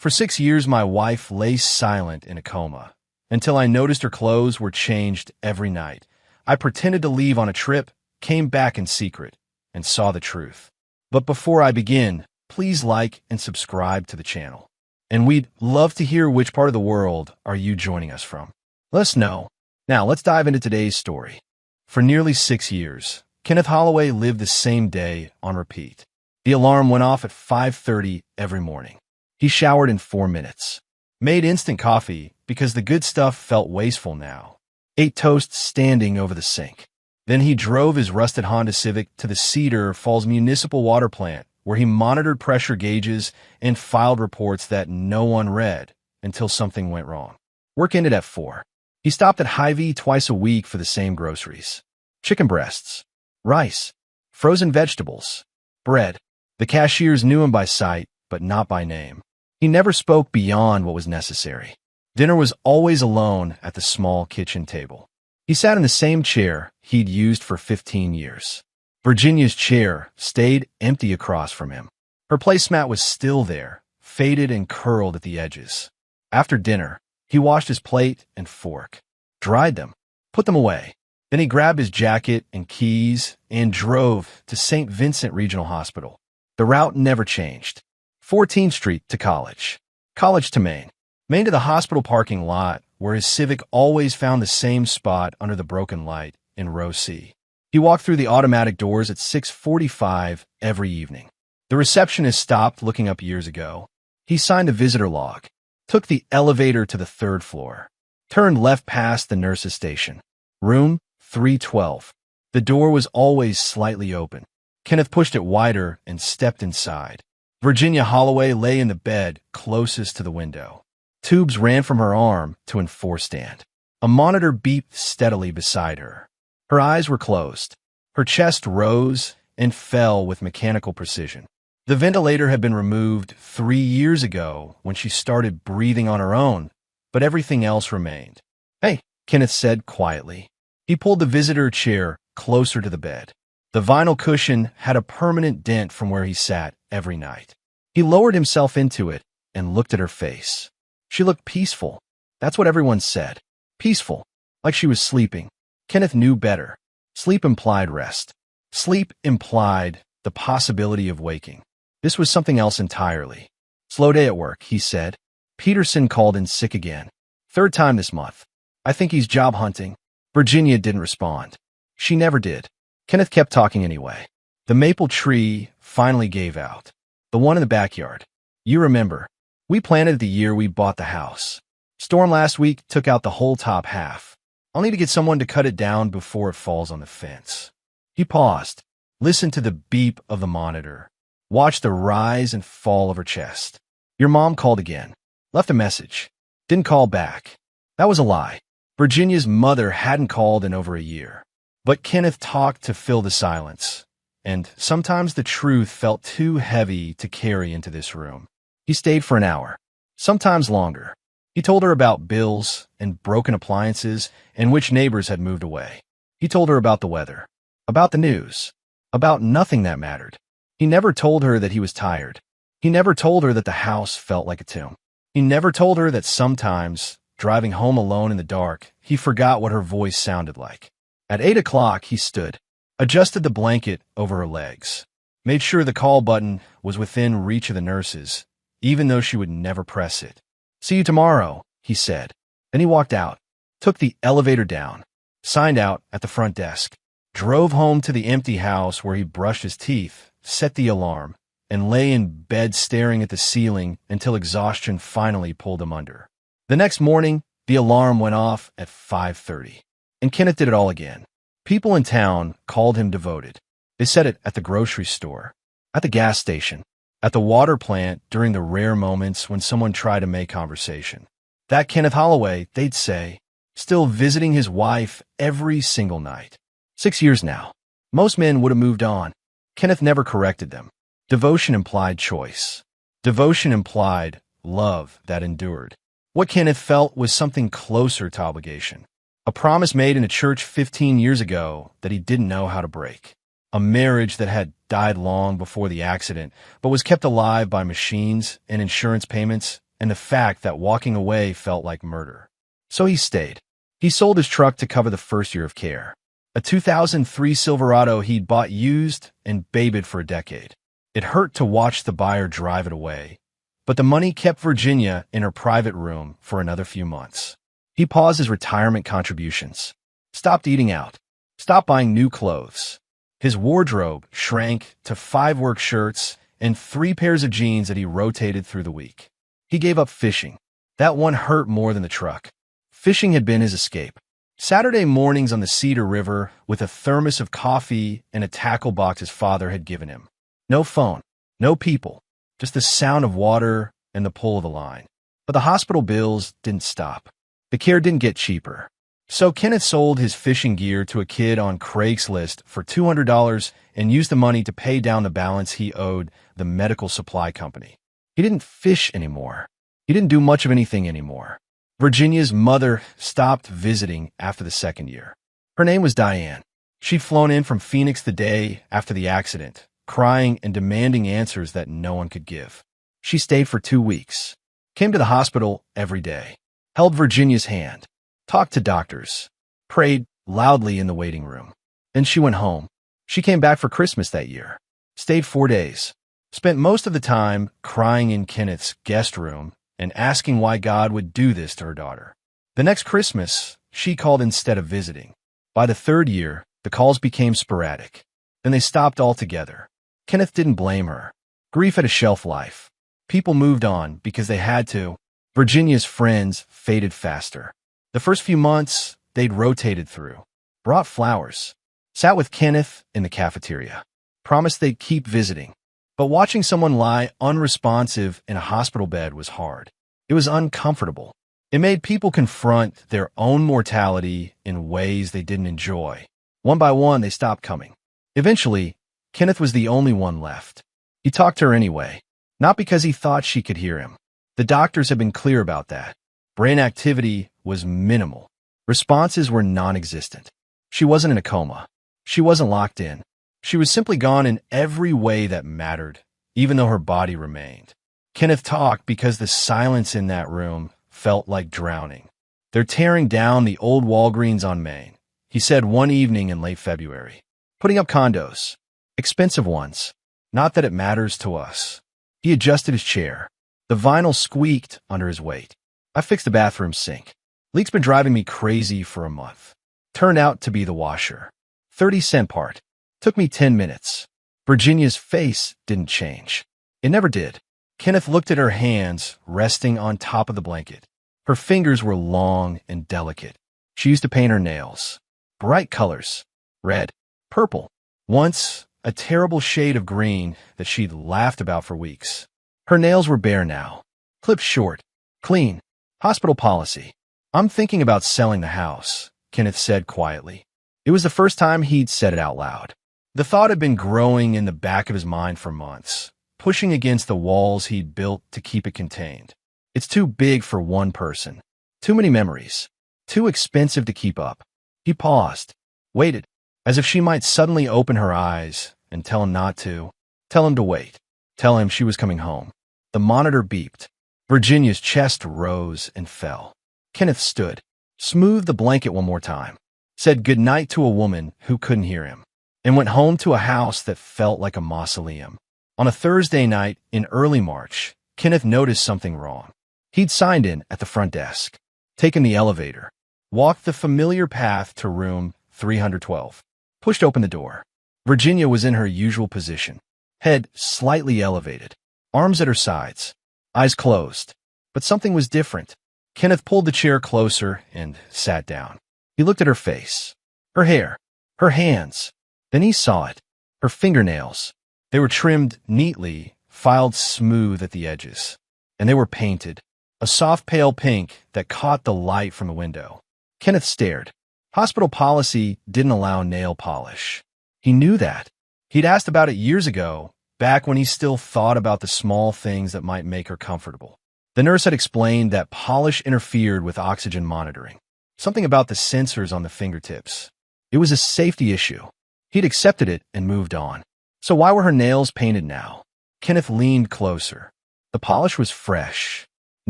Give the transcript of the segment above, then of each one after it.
For 6 years, my wife lay silent in a coma, until I noticed her clothes were changed every night. I pretended to leave on a trip, came back in secret, and saw the truth. But before I begin, please like and subscribe to the channel. And we'd love to hear which part of the world are you joining us from. Let us know. Now, let's dive into today's story. For nearly 6 years, Kenneth Holloway lived the same day on repeat. The alarm went off at 5:30 every morning. He showered in 4 minutes, made instant coffee because the good stuff felt wasteful now, ate toast standing over the sink. Then he drove his rusted Honda Civic to the Cedar Falls Municipal Water Plant, where he monitored pressure gauges and filed reports that no one read until something went wrong. Work ended at 4. He stopped at Hy-Vee twice a week for the same groceries. Chicken breasts, rice, frozen vegetables, bread. The cashiers knew him by sight, but not by name. He never spoke beyond what was necessary. Dinner was always alone at the small kitchen table. He sat in the same chair he'd used for 15 years. Virginia's chair stayed empty across from him. Her placemat was still there, faded and curled at the edges. After dinner, he washed his plate and fork, dried them, put them away. Then he grabbed his jacket and keys and drove to St. Vincent Regional Hospital. The route never changed. 14th Street to College, College to Main, Main to the hospital parking lot, where his Civic always found the same spot under the broken light in row C. He walked through the automatic doors at 6:45 every evening. The receptionist stopped looking up years ago. He signed a visitor log, took the elevator to the 3rd floor, turned left past the nurse's station. Room 312. The door was always slightly open. Kenneth pushed it wider and stepped inside. Virginia Holloway lay in the bed closest to the window. Tubes ran from her arm to an 4 stand. A monitor beeped steadily beside her. Her eyes were closed. Her chest rose and fell with mechanical precision. The ventilator had been removed 3 years ago when she started breathing on her own, but everything else remained. "Hey," Kenneth said quietly. He pulled the visitor chair closer to the bed. The vinyl cushion had a permanent dent from where he sat every night. He lowered himself into it and looked at her face. She looked peaceful. That's what everyone said. Peaceful, like she was sleeping. Kenneth knew better. Sleep implied rest. Sleep implied the possibility of waking. This was something else entirely. "Slow day at work," he said. "Peterson called in sick again. 3rd time this month. I think he's job hunting." Virginia didn't respond. She never did. Kenneth kept talking anyway. "The maple tree finally gave out. The one in the backyard. You remember. We planted it the year we bought the house. Storm last week took out the whole top half. I'll need to get someone to cut it down before it falls on the fence." He paused, listened to the beep of the monitor, watched the rise and fall of her chest. "Your mom called again. Left a message. Didn't call back." That was a lie. Virginia's mother hadn't called in over a year. But Kenneth talked to fill the silence, and sometimes the truth felt too heavy to carry into this room. He stayed for an hour, sometimes longer. He told her about bills and broken appliances and which neighbors had moved away. He told her about the weather, about the news, about nothing that mattered. He never told her that he was tired. He never told her that the house felt like a tomb. He never told her that sometimes, driving home alone in the dark, he forgot what her voice sounded like. At 8 o'clock, he stood, adjusted the blanket over her legs, made sure the call button was within reach of the nurses, even though she would never press it. "See you tomorrow," he said. Then he walked out, took the elevator down, signed out at the front desk, drove home to the empty house where he brushed his teeth, set the alarm, and lay in bed staring at the ceiling until exhaustion finally pulled him under. The next morning, the alarm went off at 5:30, and Kenneth did it all again. People in town called him devoted. They said it at the grocery store, at the gas station, at the water plant during the rare moments when someone tried to make conversation. That Kenneth Holloway, they'd say, still visiting his wife every single night. 6 years now. Most men would have moved on. Kenneth never corrected them. Devotion implied choice. Devotion implied love that endured. What Kenneth felt was something closer to obligation. A promise made in a church 15 years ago that he didn't know how to break. A marriage that had died long before the accident, but was kept alive by machines and insurance payments and the fact that walking away felt like murder. So he stayed. He sold his truck to cover the first year of care. A 2003 Silverado he'd bought used and babied for a decade. It hurt to watch the buyer drive it away, but the money kept Virginia in her private room for another few months. He paused his retirement contributions, stopped eating out, stopped buying new clothes. His wardrobe shrank to 5 work shirts and 3 pairs of jeans that he rotated through the week. He gave up fishing. That one hurt more than the truck. Fishing had been his escape. Saturday mornings on the Cedar River with a thermos of coffee and a tackle box his father had given him. No phone, no people, just the sound of water and the pull of the line. But the hospital bills didn't stop. The care didn't get cheaper. So Kenneth sold his fishing gear to a kid on Craigslist for $200 and used the money to pay down the balance he owed the medical supply company. He didn't fish anymore. He didn't do much of anything anymore. Virginia's mother stopped visiting after the second year. Her name was Diane. She'd flown in from Phoenix the day after the accident, crying and demanding answers that no one could give. She stayed for 2 weeks, came to the hospital every day, held Virginia's hand, talked to doctors, prayed loudly in the waiting room. Then she went home. She came back for Christmas that year, stayed 4 days, spent most of the time crying in Kenneth's guest room and asking why God would do this to her daughter. The next Christmas, she called instead of visiting. By the 3rd year, the calls became sporadic. Then they stopped altogether. Kenneth didn't blame her. Grief had a shelf life. People moved on because they had to. Virginia's friends faded faster. The first few months, they'd rotated through, brought flowers, sat with Kenneth in the cafeteria, promised they'd keep visiting. But watching someone lie unresponsive in a hospital bed was hard. It was uncomfortable. It made people confront their own mortality in ways they didn't enjoy. One by one, they stopped coming. Eventually, Kenneth was the only one left. He talked to her anyway, not because he thought she could hear him. The doctors had been clear about that. Brain activity was minimal. Responses were non-existent. She wasn't in a coma. She wasn't locked in. She was simply gone in every way that mattered, even though her body remained. Kenneth talked because the silence in that room felt like drowning. They're tearing down the old Walgreens on Main, he said one evening in late February. Putting up condos. Expensive ones. Not that it matters to us. He adjusted his chair. The vinyl squeaked under his weight. I fixed the bathroom sink. Leak's been driving me crazy for a month. Turned out to be the washer. 30-cent part. Took me 10 minutes. Virginia's face didn't change. It never did. Kenneth looked at her hands resting on top of the blanket. Her fingers were long and delicate. She used to paint her nails. Bright colors. Red. Purple. Once, a terrible shade of green that she'd laughed about for weeks. Her nails were bare now. Clipped short. Clean. Hospital policy. I'm thinking about selling the house, Kenneth said quietly. It was the first time he'd said it out loud. The thought had been growing in the back of his mind for months, pushing against the walls he'd built to keep it contained. It's too big for one person. Too many memories. Too expensive to keep up. He paused, waited, as if she might suddenly open her eyes and tell him not to, tell him to wait, tell him she was coming home. The monitor beeped. Virginia's chest rose and fell. Kenneth stood, smoothed the blanket one more time, said goodnight to a woman who couldn't hear him, and went home to a house that felt like a mausoleum. On a Thursday night in early March, Kenneth noticed something wrong. He'd signed in at the front desk, taken the elevator, walked the familiar path to room 312, pushed open the door. Virginia was in her usual position, head slightly elevated, arms at her sides, eyes closed. But something was different. Kenneth pulled the chair closer and sat down. He looked at her face, her hair, her hands. Then he saw it, her fingernails. They were trimmed neatly, filed smooth at the edges. And they were painted, a soft pale pink that caught the light from the window. Kenneth stared. Hospital policy didn't allow nail polish. He knew that. He'd asked about it years ago, back when he still thought about the small things that might make her comfortable. The nurse had explained that polish interfered with oxygen monitoring. Something about the sensors on the fingertips. It was a safety issue. He'd accepted it and moved on. So why were her nails painted now? Kenneth leaned closer. The polish was fresh.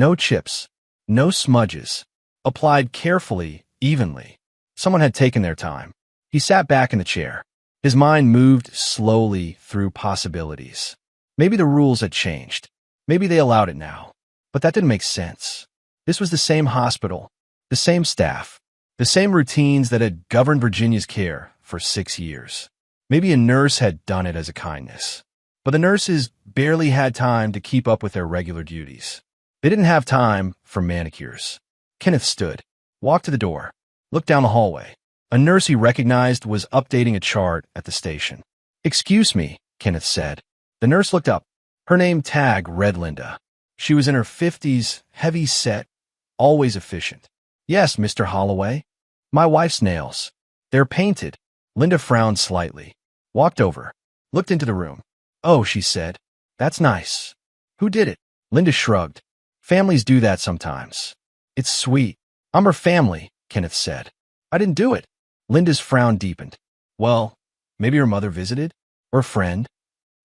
No chips. No smudges. Applied carefully, evenly. Someone had taken their time. He sat back in the chair. His mind moved slowly through possibilities. Maybe the rules had changed. Maybe they allowed it now. But that didn't make sense. This was the same hospital, the same staff, the same routines that had governed Virginia's care for 6 years. Maybe a nurse had done it as a kindness. But the nurses barely had time to keep up with their regular duties. They didn't have time for manicures. Kenneth stood, walked to the door, looked down the hallway. A nurse he recognized was updating a chart at the station. "Excuse me," Kenneth said. The nurse looked up. Her name tag read Linda. She was in her 50s, heavy-set, always efficient. "Yes, Mr. Holloway. My wife's nails. They're painted." Linda frowned slightly, walked over, looked into the room. "Oh," she said. "That's nice. Who did it?" Linda shrugged. "Families do that sometimes. It's sweet." "I'm her family," Kenneth said. "I didn't do it." Linda's frown deepened. "Well, maybe her mother visited? Or a friend?"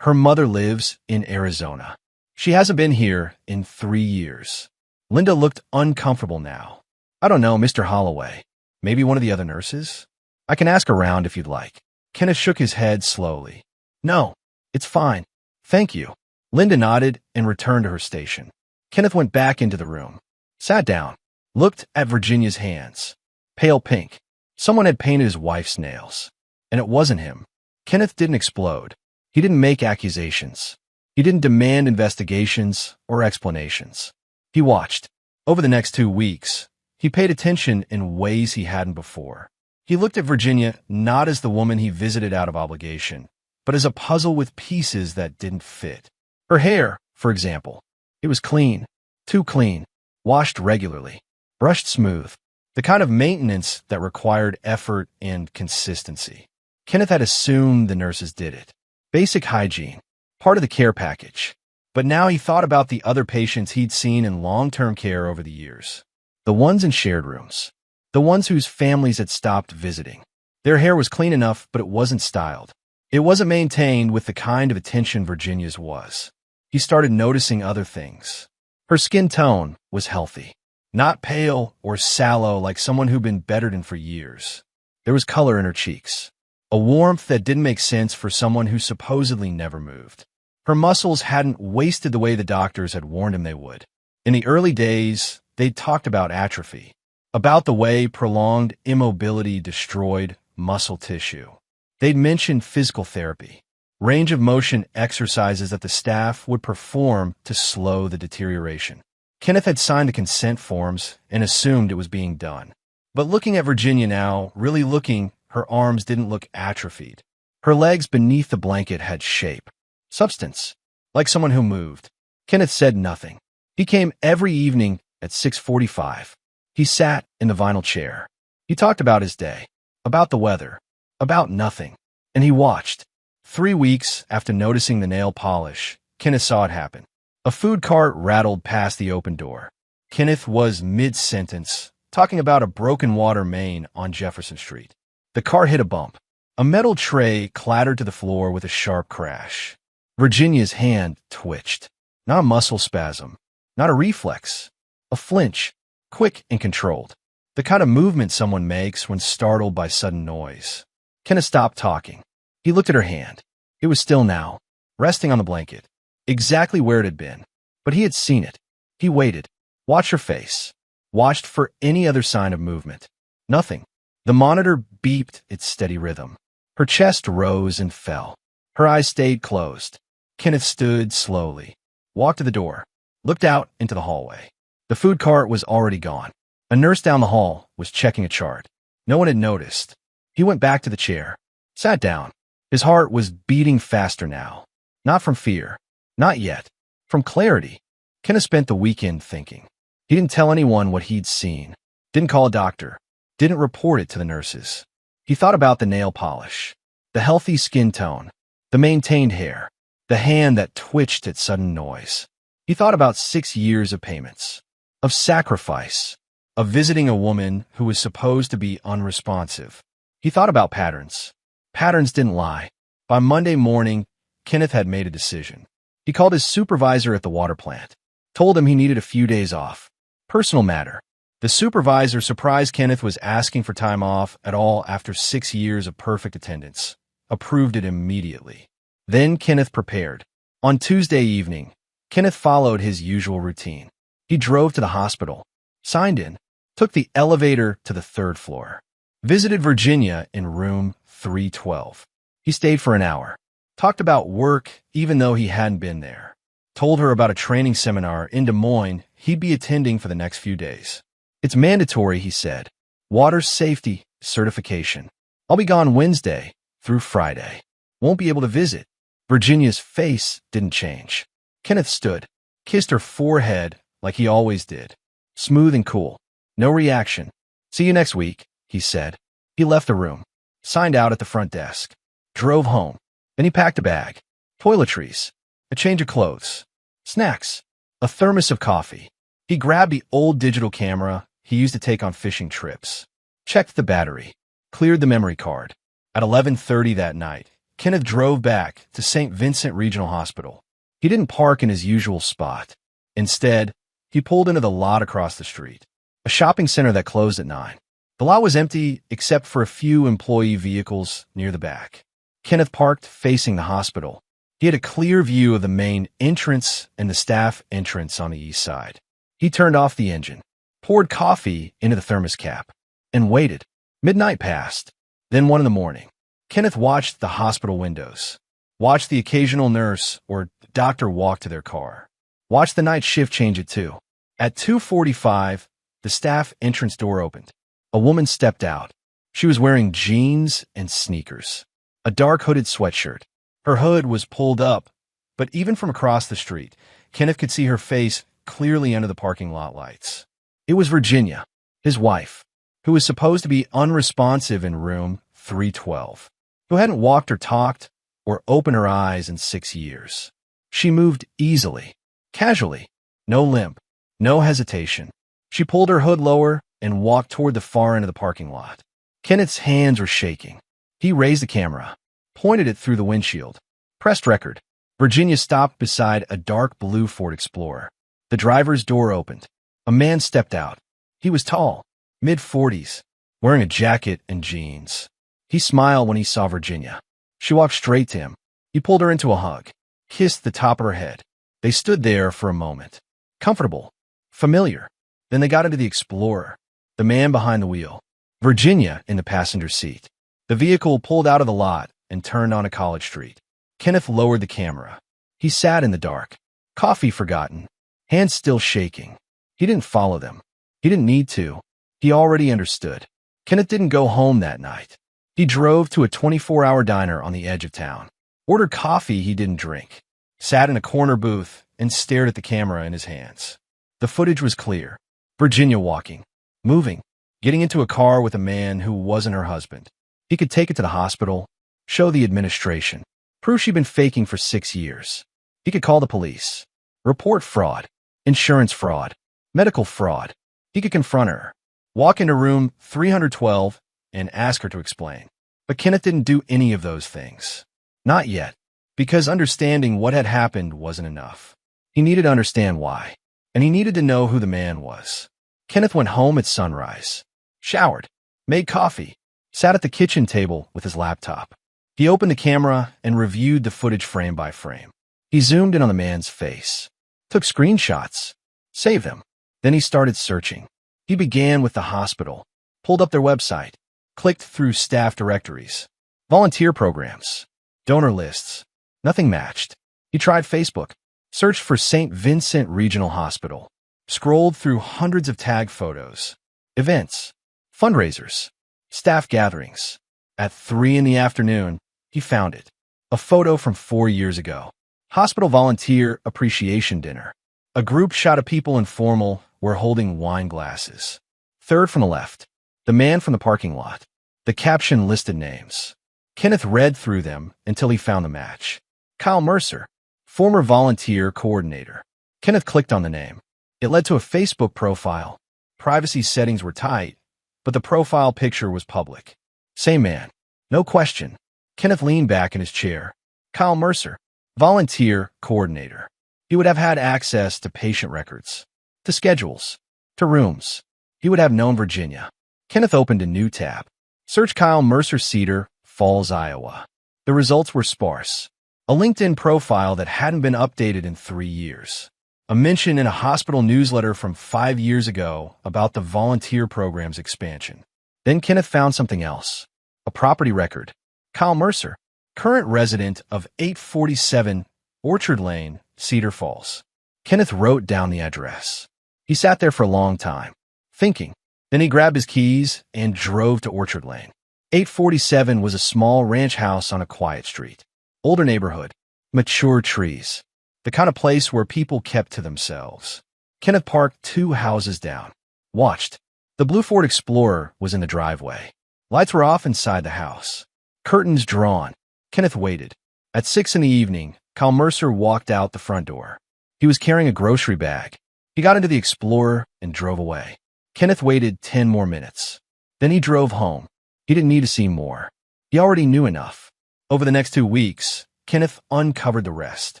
"Her mother lives in Arizona. She hasn't been here in 3 years." Linda looked uncomfortable now. "I don't know, Mr. Holloway. Maybe one of the other nurses? I can ask around if you'd like." Kenneth shook his head slowly. "No, it's fine. Thank you." Linda nodded and returned to her station. Kenneth went back into the room, sat down, looked at Virginia's hands. Pale pink. Someone had painted his wife's nails. And it wasn't him. Kenneth didn't explode. He didn't make accusations. He didn't demand investigations or explanations. He watched. Over the next 2 weeks, he paid attention in ways he hadn't before. He looked at Virginia not as the woman he visited out of obligation, but as a puzzle with pieces that didn't fit. Her hair, for example. It was clean, too clean, washed regularly, brushed smooth, the kind of maintenance that required effort and consistency. Kenneth had assumed the nurses did it. Basic hygiene, part of the care package. But now he thought about the other patients he'd seen in long-term care over the years. The ones in shared rooms. The ones whose families had stopped visiting. Their hair was clean enough, but it wasn't styled. It wasn't maintained with the kind of attention Virginia's was. He started noticing other things. Her skin tone was healthy. Not pale or sallow like someone who'd been bedridden for years. There was color in her cheeks. A warmth that didn't make sense for someone who supposedly never moved. Her muscles hadn't wasted the way the doctors had warned him they would. In the early days, they'd talked about atrophy, about the way prolonged immobility destroyed muscle tissue. They'd mentioned physical therapy, range of motion exercises that the staff would perform to slow the deterioration. Kenneth had signed the consent forms and assumed it was being done. But looking at Virginia now, really looking, her arms didn't look atrophied. Her legs beneath the blanket had shape, substance, like someone who moved. Kenneth said nothing. He came every evening at 6:45. He sat in the vinyl chair. He talked about his day, about the weather, about nothing. And he watched. 3 weeks after noticing the nail polish, Kenneth saw it happen. A food cart rattled past the open door. Kenneth was mid-sentence, talking about a broken water main on Jefferson Street. The car hit a bump. A metal tray clattered to the floor with a sharp crash. Virginia's hand twitched. Not a muscle spasm, not a reflex. A flinch, quick and controlled. The kind of movement someone makes when startled by sudden noise. Kenneth stopped talking. He looked at her hand. It was still now, resting on the blanket, exactly where it had been. But he had seen it. He waited, watched her face, watched for any other sign of movement. Nothing. The monitor beeped its steady rhythm. Her chest rose and fell. Her eyes stayed closed. Kenneth stood slowly, walked to the door, looked out into the hallway. The food cart was already gone. A nurse down the hall was checking a chart. No one had noticed. He went back to the chair, sat down. His heart was beating faster now. Not from fear. Not yet. From clarity. Kenneth spent the weekend thinking. He didn't tell anyone what he'd seen. Didn't call a doctor. Didn't report it to the nurses. He thought about the nail polish, the healthy skin tone, the maintained hair, the hand that twitched at sudden noise. He thought about 6 years of payments, of sacrifice, of visiting a woman who was supposed to be unresponsive. He thought about patterns. Patterns didn't lie. By Monday morning, Kenneth had made a decision. He called his supervisor at the water plant. told him he needed a few days off. Personal matter. The supervisor surprised Kenneth was asking for time off at all after 6 years of perfect attendance. Approved it immediately. Then Kenneth prepared. On Tuesday evening, Kenneth followed his usual routine. He drove to the hospital, signed in, took the elevator to the 3rd floor, visited Virginia in room 312. He stayed for an hour, talked about work even though he hadn't been there, told her about a training seminar in Des Moines he'd be attending for the next few days. It's mandatory, he said. Water safety certification. I'll be gone Wednesday through Friday. Won't be able to visit. Virginia's face didn't change. Kenneth stood, kissed her forehead like he always did. Smooth and cool. No reaction. See you next week, he said. He left the room, signed out at the front desk, drove home. Then he packed a bag, toiletries, a change of clothes, snacks, a thermos of coffee. He grabbed the old digital camera he used to take on fishing trips, checked the battery, cleared the memory card. At 11:30 that night, Kenneth drove back to St. Vincent Regional Hospital. He didn't park in his usual spot. Instead, he pulled into the lot across the street, a shopping center that closed at 9. The lot was empty except for a few employee vehicles near the back. Kenneth parked facing the hospital. He had a clear view of the main entrance and the staff entrance on the east side. He turned off the engine, poured coffee into the thermos cap, and waited. Midnight passed, then 1 in the morning. Kenneth watched the hospital windows, watched the occasional nurse or doctor walk to their car, watched the night shift change at 2. At 2:45, the staff entrance door opened. A woman stepped out. She was wearing jeans and sneakers, a dark hooded sweatshirt. Her hood was pulled up, but even from across the street, Kenneth could see her face clearly under the parking lot lights. It was Virginia, his wife, who was supposed to be unresponsive in room 312, who hadn't walked or talked or opened her eyes in 6 years. She moved easily, casually, no limp, no hesitation. She pulled her hood lower and walked toward the far end of the parking lot. Kenneth's hands were shaking. He raised the camera, pointed it through the windshield, pressed record. Virginia stopped beside a dark blue Ford Explorer. The driver's door opened. A man stepped out. He was tall, mid-40s, wearing a jacket and jeans. He smiled when he saw Virginia. She walked straight to him. He pulled her into a hug, kissed the top of her head. They stood there for a moment, comfortable, familiar. Then they got into the Explorer, the man behind the wheel, Virginia in the passenger seat. The vehicle pulled out of the lot and turned onto College Street. Kenneth lowered the camera. He sat in the dark, coffee forgotten, hands still shaking. He didn't follow them. He didn't need to. He already understood. Kenneth didn't go home that night. He drove to a 24-hour diner on the edge of town, ordered coffee he didn't drink, sat in a corner booth, and stared at the camera in his hands. The footage was clear. Virginia walking, moving, getting into a car with a man who wasn't her husband. He could take it to the hospital, show the administration, prove she'd been faking for 6 years. He could call the police, report fraud, insurance fraud, medical fraud. He could confront her, walk into room 312, and ask her to explain. But Kenneth didn't do any of those things. Not yet, because understanding what had happened wasn't enough. He needed to understand why, and he needed to know who the man was. Kenneth went home at sunrise, showered, made coffee, sat at the kitchen table with his laptop. He opened the camera and reviewed the footage frame by frame. He zoomed in on the man's face, took screenshots, saved them. Then he started searching. He began with the hospital, pulled up their website, clicked through staff directories, volunteer programs, donor lists. Nothing matched. He tried Facebook, searched for St. Vincent Regional Hospital, scrolled through hundreds of tag photos, events, fundraisers, staff gatherings. At 3 in the afternoon, he found it. A photo from 4 years ago. Hospital Volunteer Appreciation Dinner. A group shot of people in formal were holding wine glasses. Third from the left, the man from the parking lot. The caption listed names. Kenneth read through them until he found the match. Kyle Mercer, former volunteer coordinator. Kenneth clicked on the name. It led to a Facebook profile. Privacy settings were tight, but the profile picture was public. Same man. No question. Kenneth leaned back in his chair. Kyle Mercer, volunteer coordinator. He would have had access to patient records, to schedules, to rooms. He would have known Virginia. Kenneth opened a new tab. Search Kyle Mercer, Cedar Falls, Iowa. The results were sparse. A LinkedIn profile that hadn't been updated in 3 years. A mention in a hospital newsletter from 5 years ago about the volunteer program's expansion. Then Kenneth found something else. A property record. Kyle Mercer, current resident of 847 Orchard Lane, Cedar Falls. Kenneth wrote down the address. He sat there for a long time, thinking. Then he grabbed his keys and drove to Orchard Lane. 847 was a small ranch house on a quiet street. Older neighborhood, mature trees, the kind of place where people kept to themselves. Kenneth parked 2 houses down, watched. The blue Ford Explorer was in the driveway. Lights were off inside the house. Curtains drawn. Kenneth waited. At 6 in the evening, Kyle Mercer walked out the front door. He was carrying a grocery bag. He got into the Explorer and drove away. Kenneth waited 10 more minutes. Then he drove home. He didn't need to see more. He already knew enough. Over the next 2 weeks, Kenneth uncovered the rest.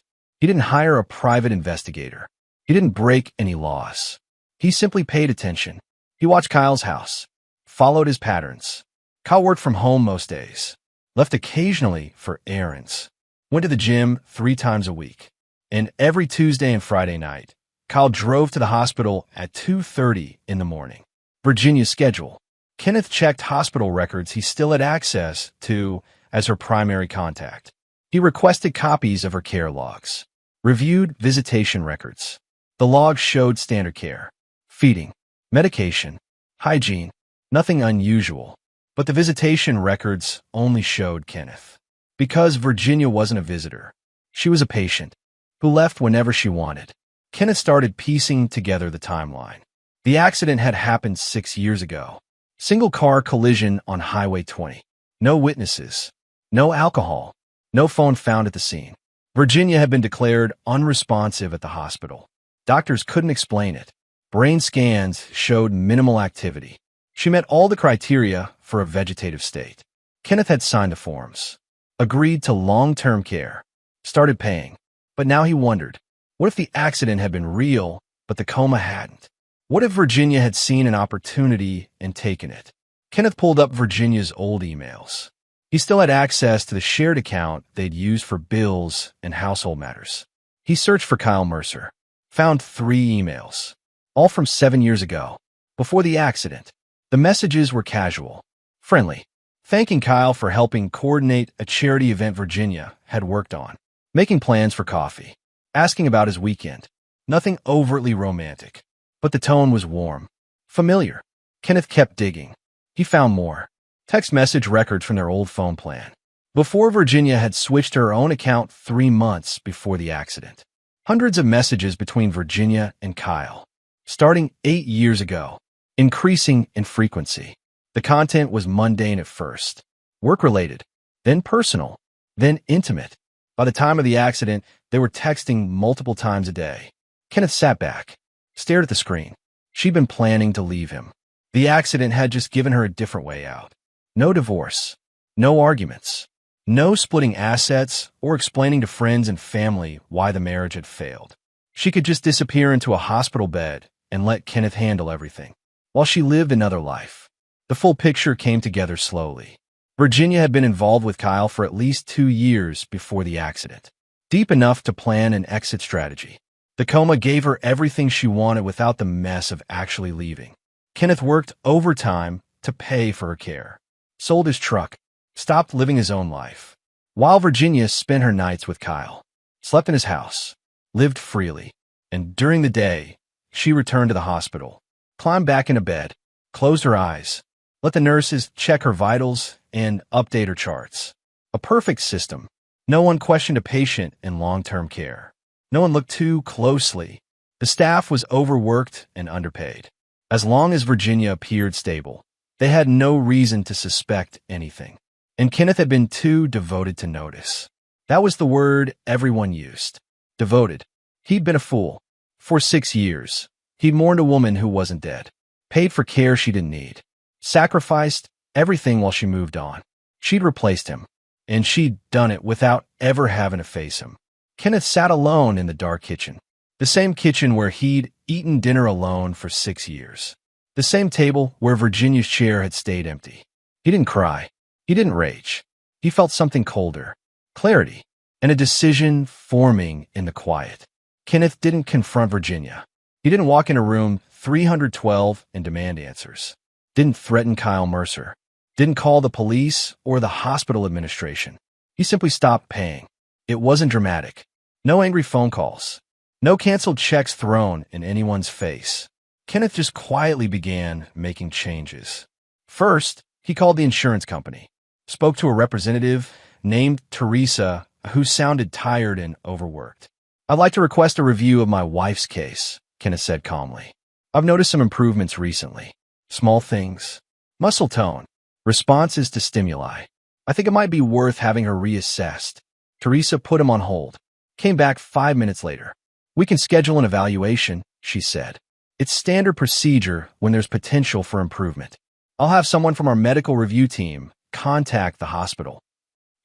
He didn't hire a private investigator. He didn't break any laws. He simply paid attention. He watched Kyle's house, followed his patterns. Kyle worked from home most days, left occasionally for errands, went to the gym 3 times a week. And every Tuesday and Friday night, Kyle drove to the hospital at 2:30 in the morning. Virginia's schedule. Kenneth checked hospital records he still had access to as her primary contact. He requested copies of her care logs, reviewed visitation records. The logs showed standard care, feeding, medication, hygiene, nothing unusual. But the visitation records only showed Kenneth. Because Virginia wasn't a visitor, she was a patient who left whenever she wanted. Kenneth started piecing together the timeline. The accident had happened 6 years ago. Single-car collision on Highway 20. No witnesses. No alcohol. No phone found at the scene. Virginia had been declared unresponsive at the hospital. Doctors couldn't explain it. Brain scans showed minimal activity. She met all the criteria for a vegetative state. Kenneth had signed the forms, agreed to long-term care, started paying. But now he wondered, what if the accident had been real, but the coma hadn't? What if Virginia had seen an opportunity and taken it? Kenneth pulled up Virginia's old emails. He still had access to the shared account they'd used for bills and household matters. He searched for Kyle Mercer, found 3 emails, all from 7 years ago, before the accident. The messages were casual, friendly, thanking Kyle for helping coordinate a charity event Virginia had worked on, making plans for coffee, asking about his weekend. Nothing overtly romantic, but the tone was warm, familiar. Kenneth kept digging. He found more. Text message records from their old phone plan. Before Virginia had switched to her own account 3 months before the accident. Hundreds of messages between Virginia and Kyle, starting 8 years ago, increasing in frequency. The content was mundane at first, work-related, then personal, then intimate. By the time of the accident, they were texting multiple times a day. Kenneth sat back, stared at the screen. She'd been planning to leave him. The accident had just given her a different way out. No divorce, no arguments, no splitting assets or explaining to friends and family why the marriage had failed. She could just disappear into a hospital bed and let Kenneth handle everything, while she lived another life. The full picture came together slowly. Virginia had been involved with Kyle for at least 2 years before the accident, deep enough to plan an exit strategy. The coma gave her everything she wanted without the mess of actually leaving. Kenneth worked overtime to pay for her care, sold his truck, stopped living his own life, while Virginia spent her nights with Kyle, slept in his house, lived freely, and during the day, she returned to the hospital, climbed back into bed, closed her eyes, let the nurses check her vitals and update her charts. A perfect system. No one questioned a patient in long-term care. No one looked too closely. The staff was overworked and underpaid. As long as Virginia appeared stable, they had no reason to suspect anything. And Kenneth had been too devoted to notice. That was the word everyone used. Devoted. He'd been a fool. For 6 years, he'd mourned a woman who wasn't dead, paid for care she didn't need, sacrificed everything while she moved on. She'd replaced him, and she'd done it without ever having to face him. Kenneth sat alone in the dark kitchen. The same kitchen where he'd eaten dinner alone for 6 years. The same table where Virginia's chair had stayed empty. He didn't cry. He didn't rage. He felt something colder. Clarity. And a decision forming in the quiet. Kenneth didn't confront Virginia. He didn't walk into room 312 and demand answers. Didn't threaten Kyle Mercer. Didn't call the police or the hospital administration. He simply stopped paying. It wasn't dramatic. No angry phone calls. No canceled checks thrown in anyone's face. Kenneth just quietly began making changes. First, he called the insurance company. Spoke to a representative named Teresa who sounded tired and overworked. "I'd like to request a review of my wife's case," Kenneth said calmly. "I've noticed some improvements recently. Small things. Muscle tone. Responses to stimuli. I think it might be worth having her reassessed." Teresa put him on hold. Came back 5 minutes later. "We can schedule an evaluation," she said. "It's standard procedure when there's potential for improvement. I'll have someone from our medical review team contact the hospital."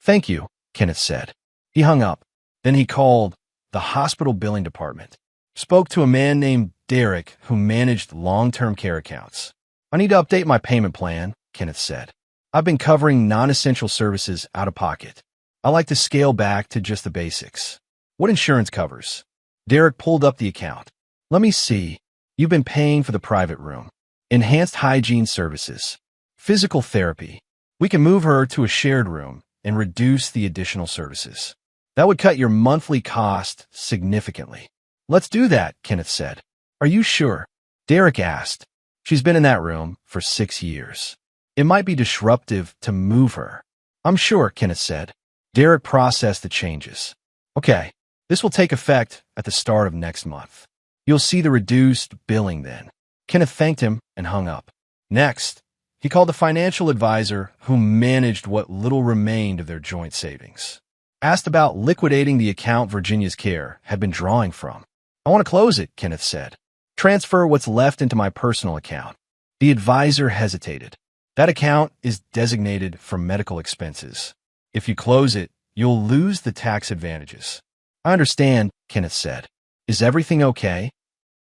"Thank you," Kenneth said. He hung up. Then he called the hospital billing department. Spoke to a man named Derek who managed long-term care accounts. "I need to update my payment plan," Kenneth said. "I've been covering non-essential services out of pocket. I like to scale back to just the basics." "What insurance covers?" Derek pulled up the account. "Let me see. You've been paying for the private room. Enhanced hygiene services. Physical therapy. We can move her to a shared room and reduce the additional services. That would cut your monthly cost significantly." "Let's do that," Kenneth said. "Are you sure?" Derek asked. "She's been in that room for 6 years. It might be disruptive to move her." "I'm sure," Kenneth said. Derek processed the changes. "Okay, this will take effect at the start of next month. You'll see the reduced billing then." Kenneth thanked him and hung up. Next, he called the financial advisor who managed what little remained of their joint savings. Asked about liquidating the account Virginia's care had been drawing from. "I want to close it," Kenneth said. "Transfer what's left into my personal account." The advisor hesitated. "That account is designated for medical expenses. If you close it, you'll lose the tax advantages." "I understand," Kenneth said. "Is everything okay?"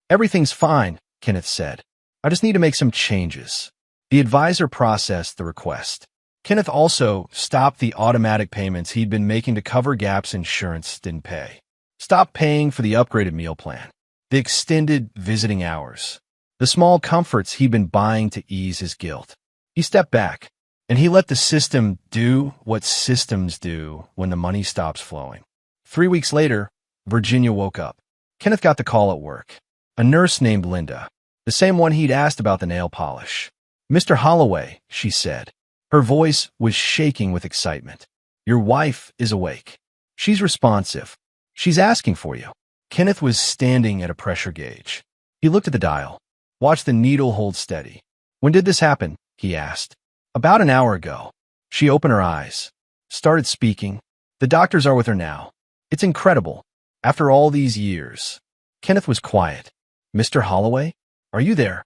"Everything's fine," Kenneth said. "I just need to make some changes." The advisor processed the request. Kenneth also stopped the automatic payments he'd been making to cover gaps insurance didn't pay. Stopped paying for the upgraded meal plan, the extended visiting hours, the small comforts he'd been buying to ease his guilt. He stepped back, and he let the system do what systems do when the money stops flowing. 3 weeks later, Virginia woke up. Kenneth got the call at work. A nurse named Linda, the same one he'd asked about the nail polish. "Mr. Holloway," she said. Her voice was shaking with excitement. "Your wife is awake. She's responsive. She's asking for you." Kenneth was standing at a pressure gauge. He looked at the dial, watched the needle hold steady. "When did this happen?" he asked. "About an hour ago." She opened her eyes, started speaking. "The doctors are with her now. It's incredible. After all these years." Kenneth was quiet. "Mr. Holloway, are you there?"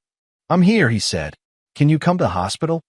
"I'm here," he said. "Can you come to the hospital?"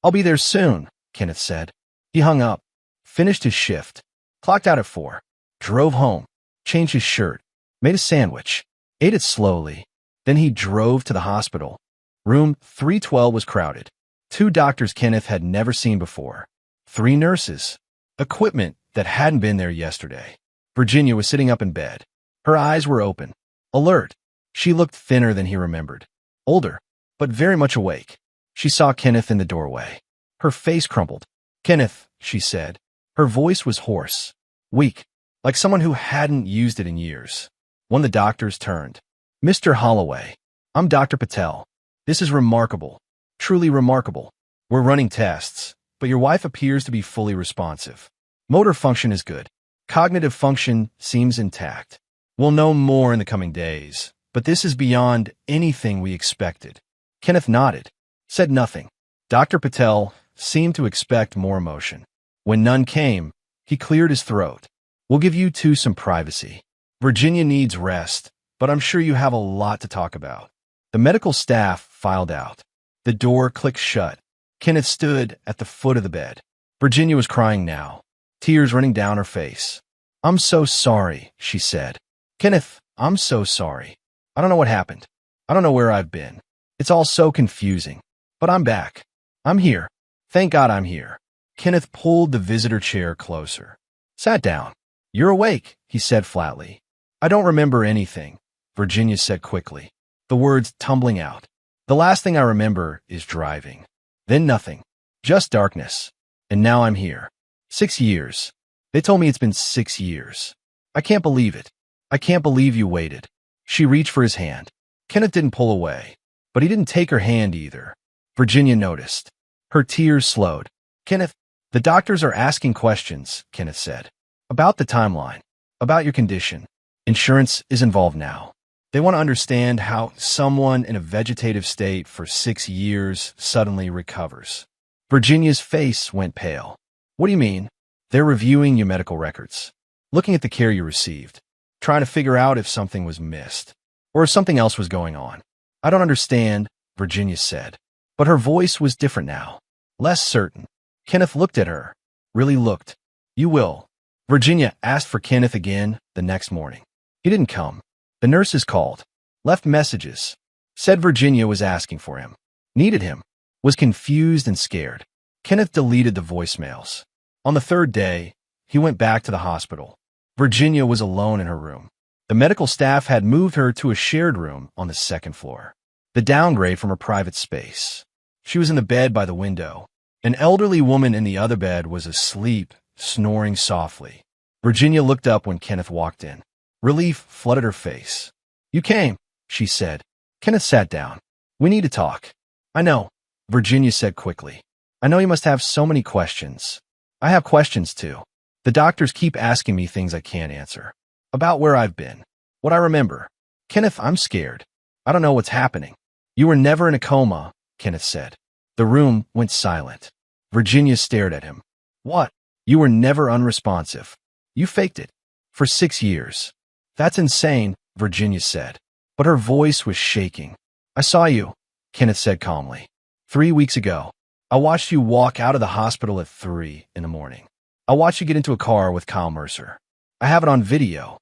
"I'll be there soon," Kenneth said. He hung up, finished his shift, clocked out at 4, drove home, changed his shirt, made a sandwich, ate it slowly. Then he drove to the hospital. Room 312 was crowded. 2 doctors Kenneth had never seen before. 3 nurses. Equipment that hadn't been there yesterday. Virginia was sitting up in bed. Her eyes were open, alert. She looked thinner than he remembered. Older, but very much awake. She saw Kenneth in the doorway. Her face crumpled. "Kenneth," she said. Her voice was hoarse, weak, like someone who hadn't used it in years. One of the doctors turned. "Mr. Holloway, I'm Dr. Patel. This is remarkable, truly remarkable. We're running tests, but your wife appears to be fully responsive. Motor function is good. Cognitive function seems intact. We'll know more in the coming days, but this is beyond anything we expected." Kenneth nodded, said nothing. Dr. Patel seemed to expect more emotion. When none came, he cleared his throat. "We'll give you 2 some privacy. Virginia needs rest, but I'm sure you have a lot to talk about." The medical staff filed out. The door clicked shut. Kenneth stood at the foot of the bed. Virginia was crying now, tears running down her face. I'm so sorry, she said. Kenneth, I'm so sorry. I don't know what happened. I don't know where I've been. It's all so confusing. But I'm back. I'm here. Thank God I'm here. Kenneth pulled the visitor chair closer. Sat down. You're awake, he said flatly. I don't remember anything, Virginia said quickly, the words tumbling out. The last thing I remember is driving. Then nothing. Just darkness. And now I'm here. 6 years. They told me it's been 6 years. I can't believe it. I can't believe you waited. She reached for his hand. Kenneth didn't pull away, but he didn't take her hand either. Virginia noticed. Her tears slowed. Kenneth, the doctors are asking questions, Kenneth said. About the timeline. About your condition. Insurance is involved now. They want to understand how someone in a vegetative state for 6 years suddenly recovers. Virginia's face went pale. What do you mean? They're reviewing your medical records, looking at the care you received, trying to figure out if something was missed, or if something else was going on. I don't understand, Virginia said, but her voice was different now, less certain. Kenneth looked at her, really looked. You will. Virginia asked for Kenneth again the next morning. He didn't come. The nurses called, left messages, said Virginia was asking for him, needed him, was confused and scared. Kenneth deleted the voicemails. On the third day, he went back to the hospital. Virginia was alone in her room. The medical staff had moved her to a shared room on the second floor, the downgrade from her private space. She was in the bed by the window. An elderly woman in the other bed was asleep, snoring softly. Virginia looked up when Kenneth walked in. Relief flooded her face. You came, she said. Kenneth sat down. We need to talk. I know, Virginia said quickly. I know you must have so many questions. I have questions too. The doctors keep asking me things I can't answer. About where I've been. What I remember. Kenneth, I'm scared. I don't know what's happening. You were never in a coma, Kenneth said. The room went silent. Virginia stared at him. What? You were never unresponsive. You faked it. For 6 years. That's insane, Virginia said. But her voice was shaking. I saw you, Kenneth said calmly. 3 weeks ago. I watched you walk out of the hospital at 3 in the morning. I watched you get into a car with Kyle Mercer. I have it on video.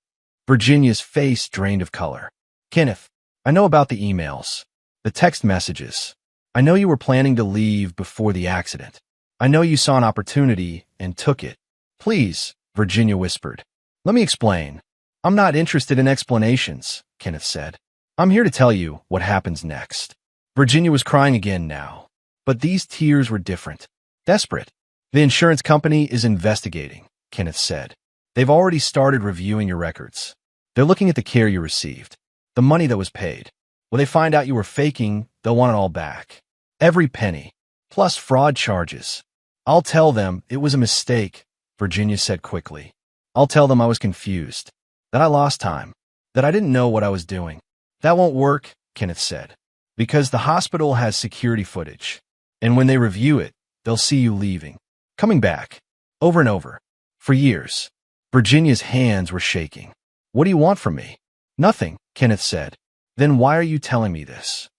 Virginia's face drained of color. Kenneth, I know about the emails, the text messages. I know you were planning to leave before the accident. I know you saw an opportunity and took it. Please, Virginia whispered. Let me explain. I'm not interested in explanations, Kenneth said. I'm here to tell you what happens next. Virginia was crying again now. But these tears were different. Desperate. The insurance company is investigating, Kenneth said. They've already started reviewing your records. They're looking at the care you received, the money that was paid. When they find out you were faking, they'll want it all back. Every penny, plus fraud charges. I'll tell them it was a mistake, Virginia said quickly. I'll tell them I was confused, that I lost time, that I didn't know what I was doing. That won't work, Kenneth said, because the hospital has security footage. And when they review it, they'll see you leaving, coming back, over and over, for years. Virginia's hands were shaking. What do you want from me? Nothing, Kenneth said. Then why are you telling me this?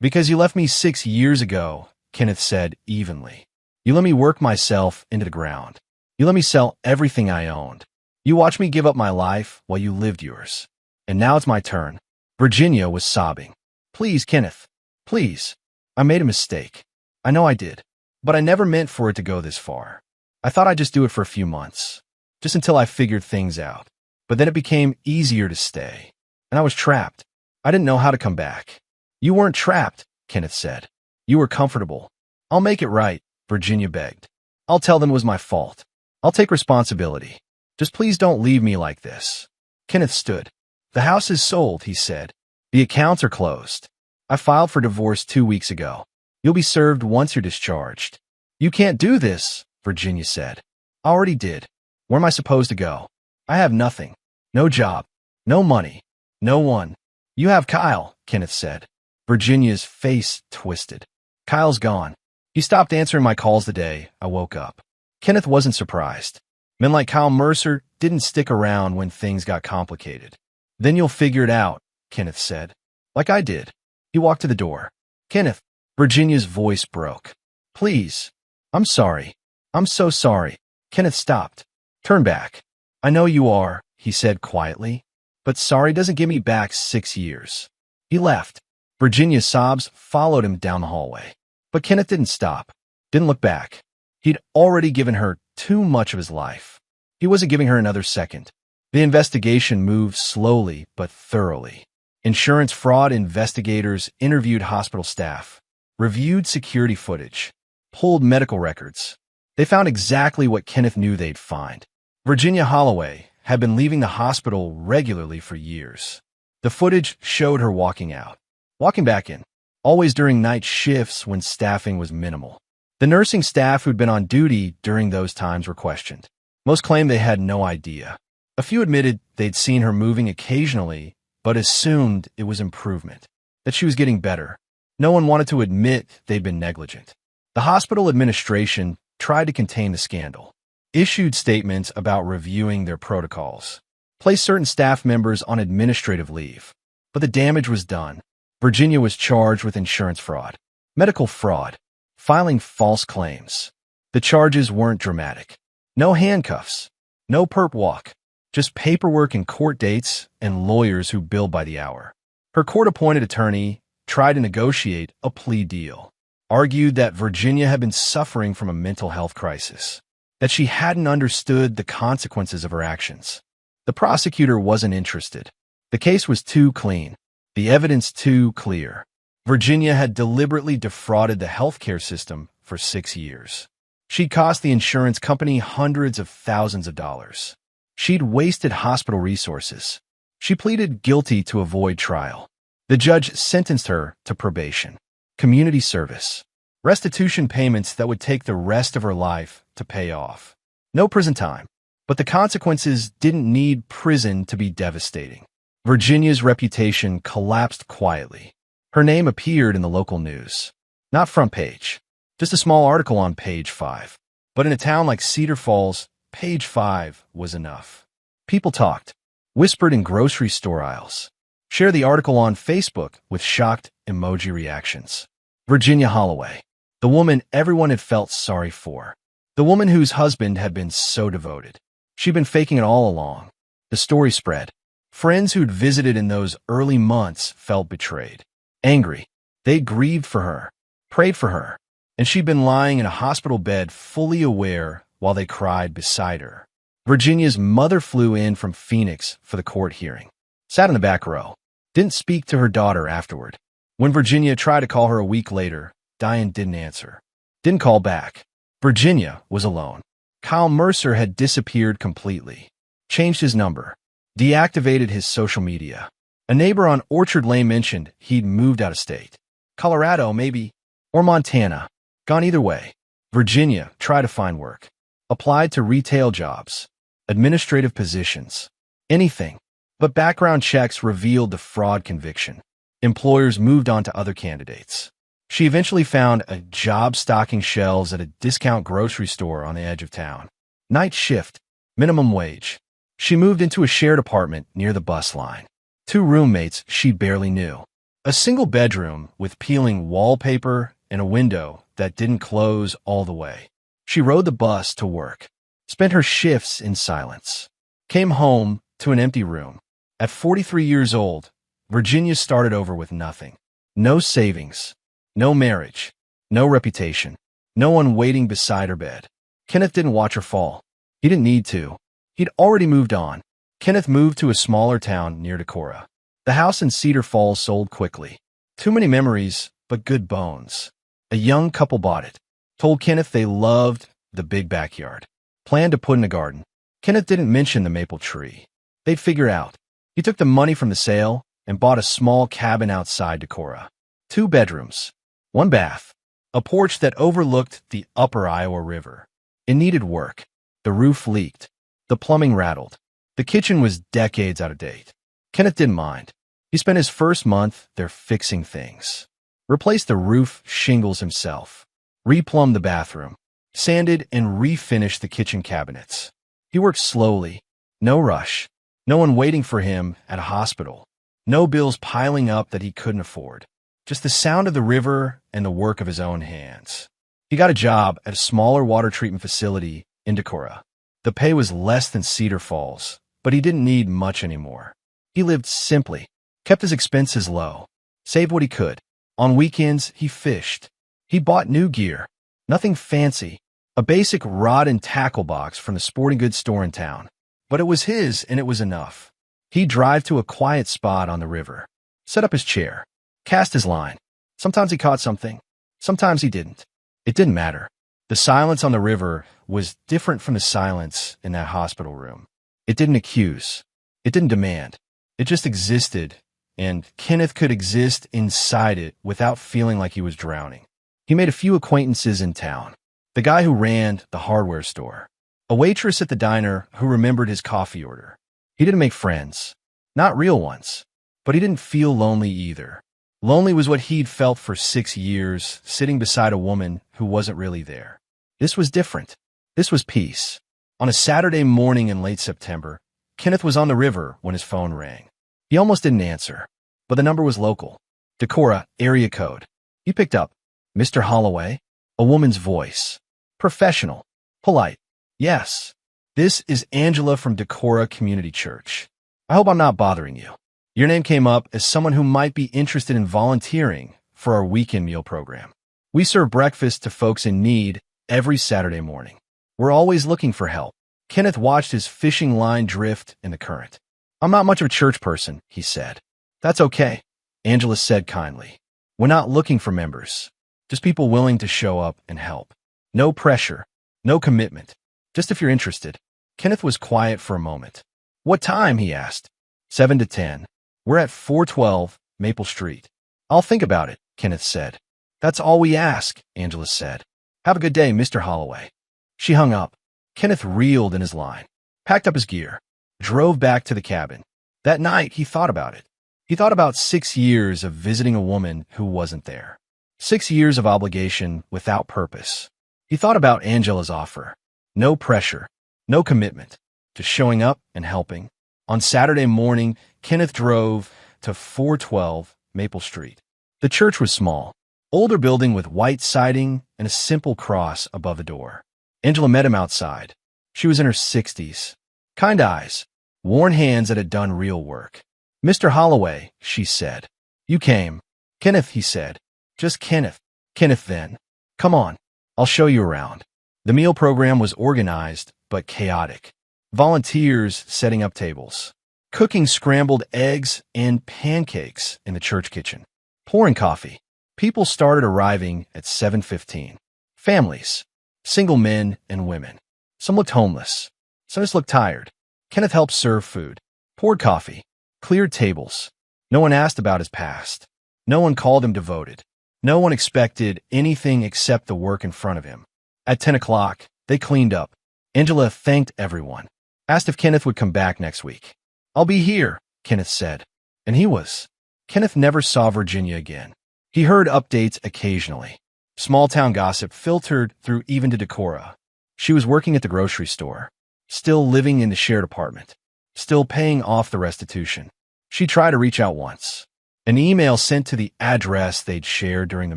Because you left me 6 years ago, Kenneth said evenly. You let me work myself into the ground. You let me sell everything I owned. You watched me give up my life while you lived yours. And now it's my turn. Virginia was sobbing. Please, Kenneth. Please. I made a mistake. I know I did. But I never meant for it to go this far. I thought I'd just do it for a few months. Just until I figured things out. But then it became easier to stay. And I was trapped. I didn't know how to come back. You weren't trapped, Kenneth said. You were comfortable. I'll make it right, Virginia begged. I'll tell them it was my fault. I'll take responsibility. Just please don't leave me like this. Kenneth stood. The house is sold, he said. The accounts are closed. I filed for divorce 2 weeks ago. You'll be served once you're discharged. You can't do this, Virginia said. I already did. Where am I supposed to go? I have nothing. No job. No money. No one. You have Kyle, Kenneth said. Virginia's face twisted. Kyle's gone. He stopped answering my calls the day I woke up. Kenneth wasn't surprised. Men like Kyle Mercer didn't stick around when things got complicated. Then you'll figure it out, Kenneth said. Like I did. He walked to the door. Kenneth, Virginia's voice broke. Please. I'm sorry. I'm so sorry. Kenneth stopped. Turn back. I know you are, he said quietly, but sorry doesn't give me back 6 years. He left. Virginia's sobs followed him down the hallway. But Kenneth didn't stop, didn't look back. He'd already given her too much of his life. He wasn't giving her another second. The investigation moved slowly but thoroughly. Insurance fraud investigators interviewed hospital staff, reviewed security footage, pulled medical records. They found exactly what Kenneth knew they'd find. Virginia Holloway had been leaving the hospital regularly for years. The footage showed her walking out, walking back in, always during night shifts when staffing was minimal. The nursing staff who'd been on duty during those times were questioned. Most claimed they had no idea. A few admitted they'd seen her moving occasionally, but assumed it was improvement, that she was getting better. No one wanted to admit they'd been negligent. The hospital administration tried to contain the scandal, issued statements about reviewing their protocols, placed certain staff members on administrative leave. But the damage was done. Virginia was charged with insurance fraud, medical fraud, filing false claims. The charges weren't dramatic. No handcuffs, no perp walk, just paperwork and court dates and lawyers who billed by the hour. Her court-appointed attorney tried to negotiate a plea deal, argued that Virginia had been suffering from a mental health crisis, that she hadn't understood the consequences of her actions. The prosecutor wasn't interested. The case was too clean, the evidence too clear. Virginia had deliberately defrauded the healthcare system for 6 years. She'd cost the insurance company hundreds of thousands of dollars. She'd wasted hospital resources. She pleaded guilty to avoid trial. The judge sentenced her to probation, community service, restitution payments that would take the rest of her life to pay off. No prison time, but the consequences didn't need prison to be devastating. Virginia's reputation collapsed quietly. Her name appeared in the local news. Not front page, just a small article on page 5. But in a town like Cedar Falls, page 5 was enough. People talked, whispered in grocery store aisles, shared the article on Facebook with shocked emoji reactions. Virginia Holloway, the woman everyone had felt sorry for, the woman whose husband had been so devoted. She'd been faking it all along. The story spread. Friends who'd visited in those early months felt betrayed, angry. They grieved for her, prayed for her, and she'd been lying in a hospital bed fully aware while they cried beside her. Virginia's mother flew in from Phoenix for the court hearing, sat in the back row, didn't speak to her daughter afterward. When Virginia tried to call her a week later, Diane didn't answer, didn't call back. Virginia was alone. Kyle Mercer had disappeared completely, changed his number, deactivated his social media. A neighbor on Orchard Lane mentioned he'd moved out of state. Colorado, maybe, or Montana. Gone either way. Virginia tried to find work. Applied to retail jobs, administrative positions, anything. But background checks revealed the fraud conviction. Employers moved on to other candidates. She eventually found a job stocking shelves at a discount grocery store on the edge of town. Night shift, minimum wage. She moved into a shared apartment near the bus line. 2 roommates she barely knew. A single bedroom with peeling wallpaper and a window that didn't close all the way. She rode the bus to work, spent her shifts in silence, came home to an empty room. At 43 years old, Virginia started over with nothing. No savings, no marriage, no reputation, no one waiting beside her bed. Kenneth didn't watch her fall. He didn't need to. He'd already moved on. Kenneth moved to a smaller town near Decorah. The house in Cedar Falls sold quickly. Too many memories, but good bones. A young couple bought it. Told Kenneth they loved the big backyard. Planned to put in a garden. Kenneth didn't mention the maple tree. They'd figure out. He took the money from the sale and bought a small cabin outside Decorah. 2 bedrooms, 1 bath, a porch that overlooked the upper Iowa River. It needed work. The roof leaked. The plumbing rattled. The kitchen was decades out of date. Kenneth didn't mind. He spent his first month there fixing things. Replaced the roof shingles himself. Replumbed the bathroom. Sanded and refinished the kitchen cabinets. He worked slowly. No rush. No one waiting for him at a hospital. No bills piling up that he couldn't afford. Just the sound of the river and the work of his own hands. He got a job at a smaller water treatment facility in Decorah. The pay was less than Cedar Falls, but he didn't need much anymore. He lived simply, kept his expenses low, saved what he could. On weekends, he fished. He bought new gear. Nothing fancy, a basic rod and tackle box from the sporting goods store in town. But it was his, and it was enough. He'd drive to a quiet spot on the river, set up his chair, cast his line. Sometimes he caught something, sometimes he didn't. It didn't matter. The silence on the river was different from the silence in that hospital room. It didn't accuse. It didn't demand. It just existed, and Kenneth could exist inside it without feeling like he was drowning. He made a few acquaintances in town. The guy who ran the hardware store. A waitress at the diner who remembered his coffee order. He didn't make friends. Not real ones. But he didn't feel lonely either. Lonely was what he'd felt for 6 years, sitting beside a woman who wasn't really there. This was different. This was peace. On a Saturday morning in late September, Kenneth was on the river when his phone rang. He almost didn't answer, but the number was local. Decorah, area code. He picked up. Mr. Holloway? A woman's voice. Professional. Polite. Yes. This is Angela from Decorah Community Church. I hope I'm not bothering you. Your name came up as someone who might be interested in volunteering for our weekend meal program. We serve breakfast to folks in need every Saturday morning. We're always looking for help. Kenneth watched his fishing line drift in the current. I'm not much of a church person, he said. That's okay, Angela said kindly. We're not looking for members, just people willing to show up and help. No pressure, no commitment, just if you're interested. Kenneth was quiet for a moment. What time? He asked. 7 to 10. We're at 412 Maple Street. I'll think about it, Kenneth said. That's all we ask, Angela said. Have a good day, Mr. Holloway. She hung up. Kenneth reeled in his line, packed up his gear, drove back to the cabin. That night, he thought about it. He thought about 6 years of visiting a woman who wasn't there. 6 years of obligation without purpose. He thought about Angela's offer. No pressure, no commitment, just showing up and helping. On Saturday morning, Kenneth drove to 412 Maple Street. The church was small, older building with white siding and a simple cross above the door. Angela met him outside. She was in her 60s. Kind eyes, worn hands that had done real work. Mr. Holloway, she said. You came. Kenneth, he said. Just Kenneth. Kenneth then. Come on, I'll show you around. The meal program was organized, but chaotic. Volunteers setting up tables. Cooking scrambled eggs and pancakes in the church kitchen. Pouring coffee. People started arriving at 7:15. Families. Single men and women. Some looked homeless. Some just looked tired. Kenneth helped serve food. Poured coffee. Cleared tables. No one asked about his past. No one called him devoted. No one expected anything except the work in front of him. At 10 o'clock, they cleaned up. Angela thanked everyone. Asked if Kenneth would come back next week. I'll be here, Kenneth said. And he was. Kenneth never saw Virginia again. He heard updates occasionally. Small-town gossip filtered through even to Decorah. She was working at the grocery store. Still living in the shared apartment. Still paying off the restitution. She tried to reach out once. An email sent to the address they'd shared during the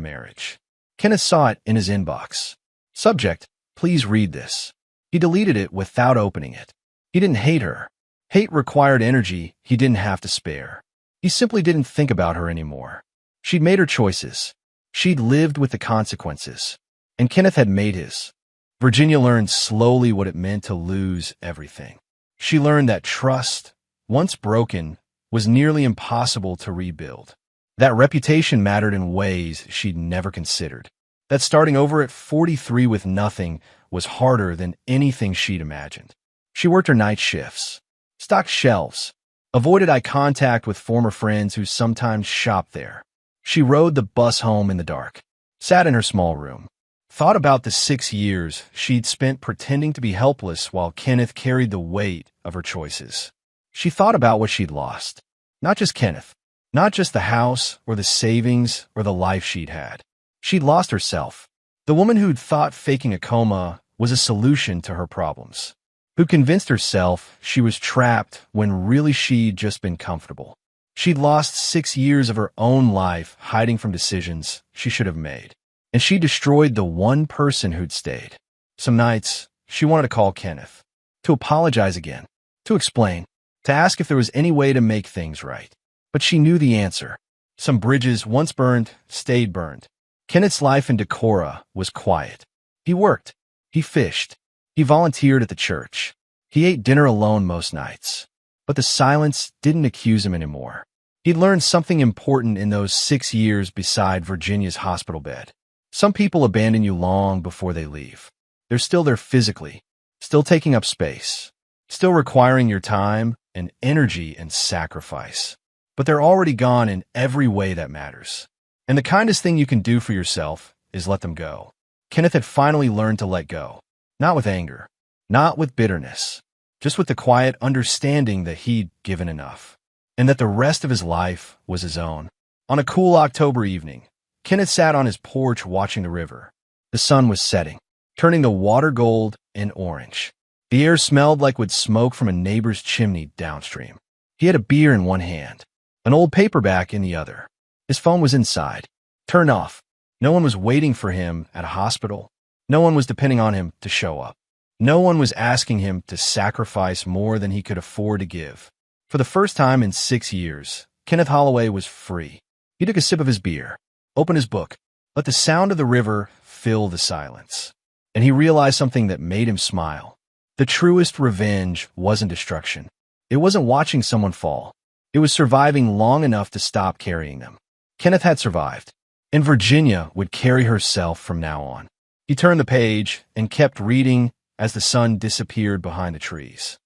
marriage. Kenneth saw it in his inbox. Subject, please read this. He deleted it without opening it. He didn't hate her. Hate required energy he didn't have to spare. He simply didn't think about her anymore. She'd made her choices. She'd lived with the consequences. And Kenneth had made his. Virginia learned slowly what it meant to lose everything. She learned that trust, once broken, was nearly impossible to rebuild. That reputation mattered in ways she'd never considered. That starting over at 43 with nothing was harder than anything she'd imagined. She worked her night shifts, stocked shelves, avoided eye contact with former friends who sometimes shopped there. She rode the bus home in the dark, sat in her small room, thought about the 6 years she'd spent pretending to be helpless while Kenneth carried the weight of her choices. She thought about what she'd lost. Not just Kenneth, not just the house or the savings or the life she'd had. She'd lost herself. The woman who'd thought faking a coma was a solution to her problems. Who convinced herself she was trapped when really she'd just been comfortable. She'd lost 6 years of her own life hiding from decisions she should have made. And she destroyed the one person who'd stayed. Some nights, she wanted to call Kenneth. to apologize again, to explain, to ask if there was any way to make things right. But she knew the answer. Some bridges once burned stayed burned. Kenneth's life in Decorah was quiet. He worked. He fished. He volunteered at the church. He ate dinner alone most nights. But the silence didn't accuse him anymore. He'd learned something important in those 6 years beside Virginia's hospital bed. Some people abandon you long before they leave. They're still there physically, still taking up space, still requiring your time and energy and sacrifice. But they're already gone in every way that matters. And the kindest thing you can do for yourself is let them go. Kenneth had finally learned to let go. Not with anger, not with bitterness, just with the quiet understanding that he'd given enough, and that the rest of his life was his own. On a cool October evening, Kenneth sat on his porch watching the river. The sun was setting, turning the water gold and orange. The air smelled like would smoke from a neighbor's chimney downstream. He had a beer in one hand, an old paperback in the other. His phone was inside, turned off. No one was waiting for him at a hospital. No one was depending on him to show up. No one was asking him to sacrifice more than he could afford to give. For the first time in 6 years, Kenneth Holloway was free. He took a sip of his beer, opened his book, let the sound of the river fill the silence. And he realized something that made him smile. The truest revenge wasn't destruction. It wasn't watching someone fall. It was surviving long enough to stop carrying them. Kenneth had survived, and Virginia would carry herself from now on. He turned the page and kept reading as the sun disappeared behind the trees.